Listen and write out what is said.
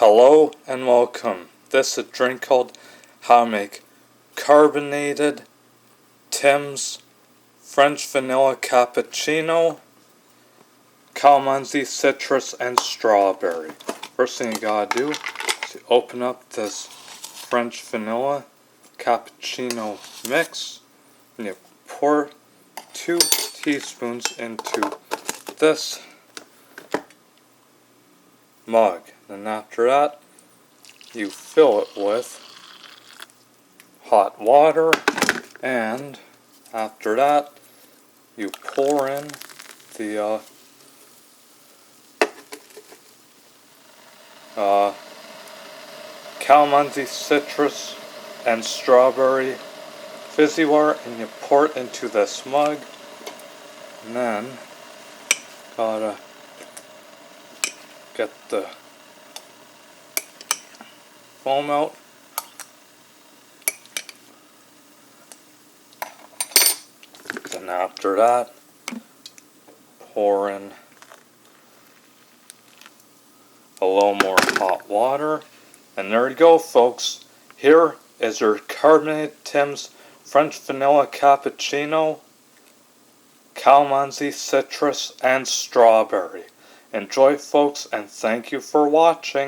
Hello and welcome. This is a drink called How to Make Carbonated Tim's French Vanilla Cappuccino, Calamansi, Citrus, and Strawberry. First thing you gotta do is you open up this French Vanilla Cappuccino mix and you pour 2 teaspoons into this mug. Then after that, you fill it with hot water, and after that, you pour in the Calamansi, Citrus, and Strawberry fizzy water, and you pour it into this mug. And then gotta get the foam out. Then after that, pour in a little more hot water. And there you go, folks. Here is your Carbonated Tim's French Vanilla Cappuccino, Calamansi, Citrus, and Strawberry. Enjoy, folks, and thank you for watching.